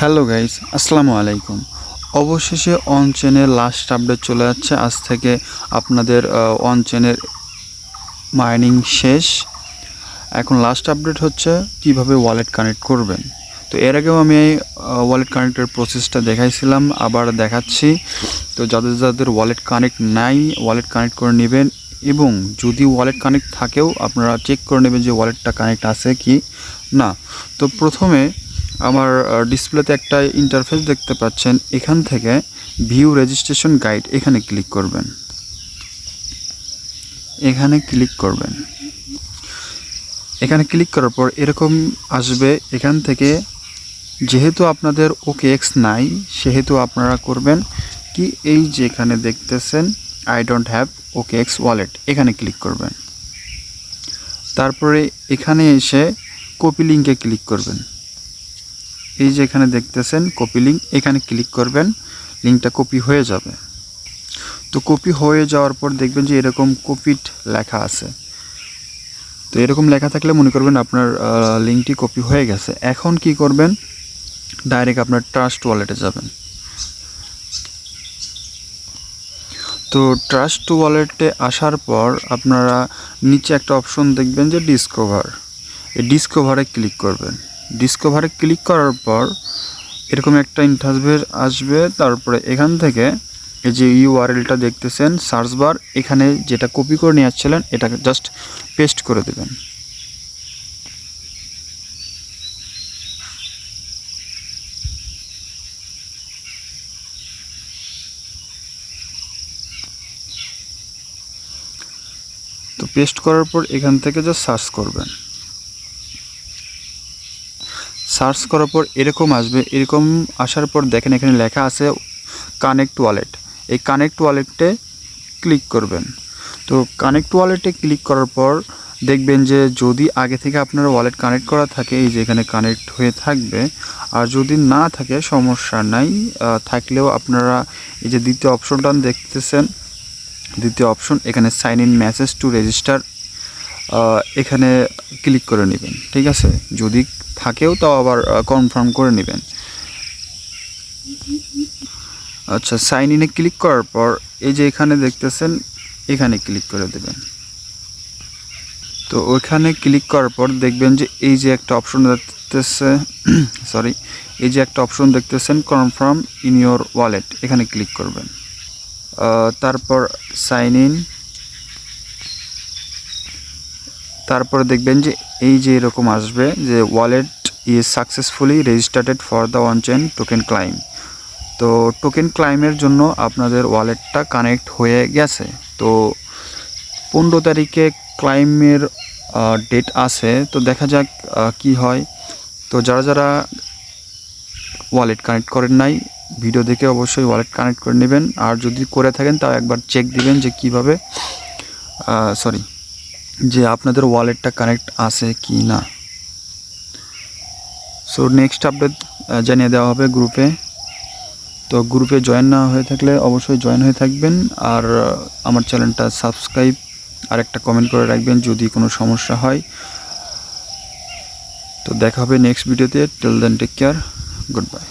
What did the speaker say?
Hello guys, আসসালামু আলাইকুম। অবশেষে অন চেনের লাস্ট আপডেট চলে যাচ্ছে। আজ থেকে আপনাদের অন চেনের মাইনিং শেষ। এখন লাস্ট আপডেট হচ্ছে কিভাবে ওয়ালেট কানেক্ট করবেন। তো এর আগেও আমি এই ওয়ালেট কানেক্টের প্রসেসটা দেখাইছিলাম, আবার দেখাচ্ছি। তো যাদের যাদের ওয়ালেট কানেক্ট নাই, ওয়ালেট কানেক্ট করে নেবেন, এবং যদি ওয়ালেট কানেক্ট থাকেও আপনারা চেক করে নেবেন যে ওয়ালেটটা কানেক্ট আছে কি না। তো প্রথমে আমার ডিসপ্লেতে একটা ইন্টারফেস দেখতে পাচ্ছেন। এখান থেকে ভিউ রেজিস্ট্রেশন গাইড এখানে ক্লিক করবেন। এখানে ক্লিক করার পর এরকম আসবে। এখান থেকে যেহেতু আপনাদের OKX নাই, সেহেতু আপনারা করবেন কি, এই যে এখানে দেখতেছেন I don't have OKX wallet, এখানে ক্লিক করবেন। তারপরে এখানে এসে কপি লিঙ্কে ক্লিক করবেন। এই যে এখানে দেখতেছেন কপি লিঙ্ক, এখানে ক্লিক করবেন। লিঙ্কটা কপি হয়ে যাবে। তো কপি হয়ে যাওয়ার পর দেখবেন যে এরকম কপিড লেখা আছে। তো এরকম লেখা থাকলে মনে করবেন আপনার লিঙ্কটি কপি হয়ে গেছে। এখন কি করবেন, ডাইরেক্ট আপনার ট্রাস্ট ওয়ালেটে যাবেন। তো ট্রাস্ট ওয়ালেটে আসার পর আপনারা নিচে একটা অপশন দেখবেন যে ডিসকভার। এই ডিসকভারে ক্লিক করবেন। ডিসকভারে ক্লিক করার পর এরকম একটা ইন্টারফেস আসবে। তারপরে এখান থেকে এই যে ইউআরএলটা দেখতেছেন সার্চ বার, এখানে যেটা কপি করে নিয়ে আসছিলেন এটাকে জাস্ট পেস্ট করে দেবেন। তো পেস্ট করার পর এখান থেকে জাস্ট সার্চ করবেন। সার্চ করার পর এরকম আসবে। এরকম আসার পর দেখেন এখানে লেখা আছে কানেক্ট ওয়ালেট। এই কানেক্ট ওয়ালেটে ক্লিক করবেন। তো কানেক্ট ওয়ালেটে ক্লিক করার পর দেখবেন যে যদি আগে থেকে আপনার ওয়ালেট কানেক্ট করা থাকে, এই যে এখানে কানেক্ট হয়ে থাকবে। আর যদি না থাকে সমস্যা নাই, থাকলেও আপনারা এই যে দ্বিতীয় অপশনটা দেখতেছেন, দ্বিতীয় অপশন, এখানে sign in message to register, এখানে ক্লিক করে নেবেন। ঠিক আছে, যদি থাকেও তাও আবার কনফার্ম করে নেবেন। আচ্ছা, সাইন ইনে ক্লিক করার পর এই যে এখানে দেখতেছেন এখানে ক্লিক করে দেবেন। তো ওইখানে ক্লিক করার পর দেখবেন যে এই যে একটা অপশন দেখতেছে এই যে একটা অপশন দেখতেছেন কনফার্ম ইন ইওর ওয়ালেট, এখানে ক্লিক করবেন। তারপর সাইন ইন, তারপরে দেখবেন যে এই যে এরকম আসবে যে wallet is successfully registered for the on chain token claim. তো টোকেন ক্লাইমের জন্য আপনাদের ওয়ালেটটা কানেক্ট হয়ে গেছে। তো 15 তারিখে ক্লাইমের ডেট আছে। তো দেখা যাক কি হয়। তো যারা যারা ওয়ালেট কানেক্ট করেন নাই, ভিডিও দেখে অবশ্যই ওয়ালেট কানেক্ট করে নেবেন। আর যদি করে থাকেন তাও একবার চেক দিবেন যে কীভাবে যে আপনাদের ওয়ালেটটা কানেক্ট আছে কি না। সো নেক্সট আপডেট জানিয়ে দেওয়া হবে গ্রুপে। তো গ্রুপে জয়েন না হয়ে থাকলে অবশ্যই জয়েন হয়ে থাকবেন। আর আমার চ্যানেলটা সাবস্ক্রাইব আর একটা কমেন্ট করে রাখবেন যদি কোনো সমস্যা হয়। তো দেখা হবে নেক্সট ভিডিওতে। Till then take care, good by.